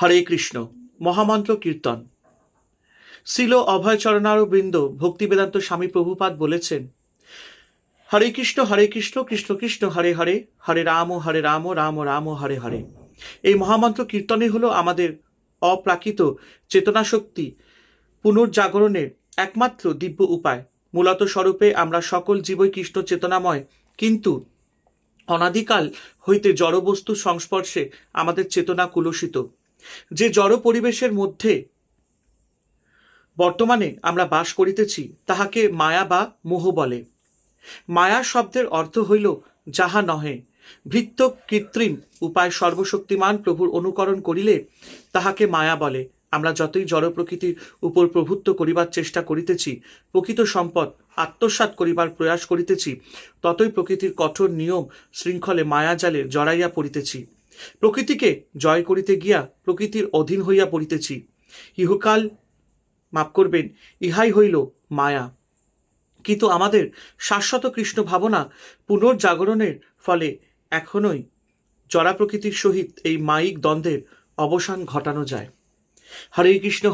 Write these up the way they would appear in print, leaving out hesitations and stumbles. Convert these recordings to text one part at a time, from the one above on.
হরে কৃষ্ণ। মহামন্ত্র কীর্তন। শ্রীল অভয়চরণারবৃন্দ ভক্তি বেদান্ত স্বামী প্রভুপাদ বলেছেন, হরে কৃষ্ণ কৃষ্ণ কৃষ্ণ হরে হরে, হরে রাম রাম রাম হরে হরে। এই মহামন্ত্র কীর্তনই হলো আমাদের অপ্রাকৃত চেতনাশক্তি পুনর্জাগরণের একমাত্র দিব্য উপায়। মূলত স্বরূপে আমরা সকল জীবই কৃষ্ণ চেতনাময়, কিন্তু অনাদিকাল হইতে জড়বস্তুর সংস্পর্শে আমাদের চেতনা কুলসিত। যে জড় পরিবেশের মধ্যে বর্তমানে আমরা বাস করিতেছি তাহাকে মায়া বা মোহ বলে। মায়া শব্দের অর্থ হইল যাহা নহে। ভৃত্য কৃত্রিম উপায় সর্বশক্তিমান প্রভুর অনুকরণ করিলে তাহাকে মায়া বলে। আমরা যতই জড় প্রকৃতির উপর প্রভুত্ব করিবার চেষ্টা করিতেছি, প্রকৃত সম্পদ আত্মসাৎ করিবার প্রয়াস করিতেছি, ততই প্রকৃতির কঠোর নিয়ম শৃঙ্খলে মায়াজালে জড়াইয়া পড়িতেছি। প্রকৃতিকে জয় করিতে গিয়া প্রকৃতির অধীন হইয়া পড়িতেছি। ইহকাল মাপ করবেন, ইহাই হইল মায়া। কিন্তু আমাদের শাশ্বত কৃষ্ণ ভাবনা পুনর্জাগরণের ফলে এখনই জড়া প্রকৃতির সহিত এই মায়িক দ্বন্দ্বের অবসান ঘটানো যায়। হরে কৃষ্ণ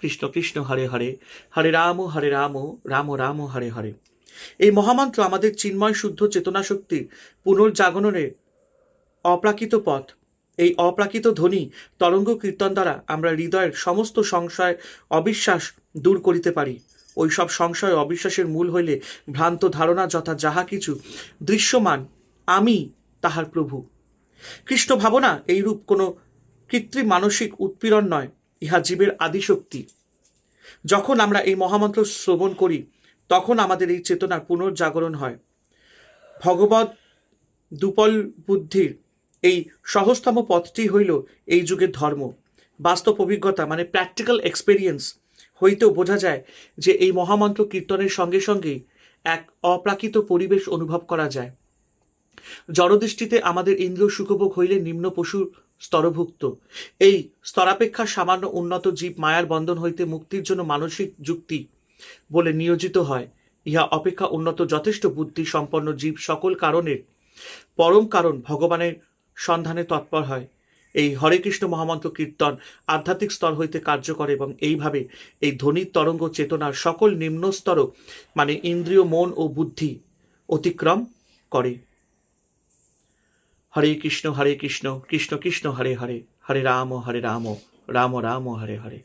কৃষ্ণ কৃষ্ণ হরে হরে, হরে রাম রাম রাম হরে হরে। এই মহামন্ত্র আমাদের চিন্ময় শুদ্ধ চেতনা শক্তির পুনর্জাগরণের অপ্রাকৃত পথ। এই অপ্রাকৃত ধ্বনি তরঙ্গ কীর্তন দ্বারা আমরা হৃদয়ের সমস্ত সংশয় অবিশ্বাস দূর করিতে পারি। ওই সব সংশয় অবিশ্বাসের মূল হইলে ভ্রান্ত ধারণা, যথা যাহা কিছু দৃশ্যমান আমি তাহার প্রভু। কৃষ্ণ ভাবনা এইরূপ কোনো কৃত্রিম মানসিক উৎপীড়ন নয়, ইহা জীবের আদিশক্তি। যখন আমরা এই মহামন্ত্র শ্রবণ করি তখন আমাদের এই চেতনার পুনর্জাগরণ হয়। ভগবৎ দুপল বুদ্ধির এই সহজতম পথটি হইল এই যুগের ধর্ম। বাস্তব অভিজ্ঞতা মানে প্র্যাকটিক্যাল এক্সপেরিয়েন্স হইতেও বোঝা যায় যে এই মহামন্ত্র কীর্তনের সঙ্গে সঙ্গেই এক অপ্রাকৃত পরিবেশ অনুভব করা যায়। জড়দৃষ্টিতে আমাদের ইন্দ্রিয় সুখভোগ হইলে নিম্ন পশুর স্তরভুক্ত। এই স্তরাপেক্ষা সামান্য উন্নত জীব মায়ার বন্ধন হইতে মুক্তির জন্য মানসিক যুক্তি বলে নিয়োজিত হয়। ইহা অপেক্ষা উন্নত যথেষ্ট বুদ্ধি সম্পন্ন জীব সকল কারণের পরম কারণ ভগবানের সন্ধানে তৎপর হয়। এই হরে কৃষ্ণ মহামন্ত্র কীর্তন আধ্যাত্মিক স্তর হইতে কার্য করে এবং এইভাবে এই ধ্বনির তরঙ্গ চেতনার সকল নিম্ন স্তর মানে ইন্দ্রিয়, মন ও বুদ্ধি অতিক্রম করে। হরে কৃষ্ণ কৃষ্ণ কৃষ্ণ হরে হরে, হরে রাম রাম রাম হরে হরে।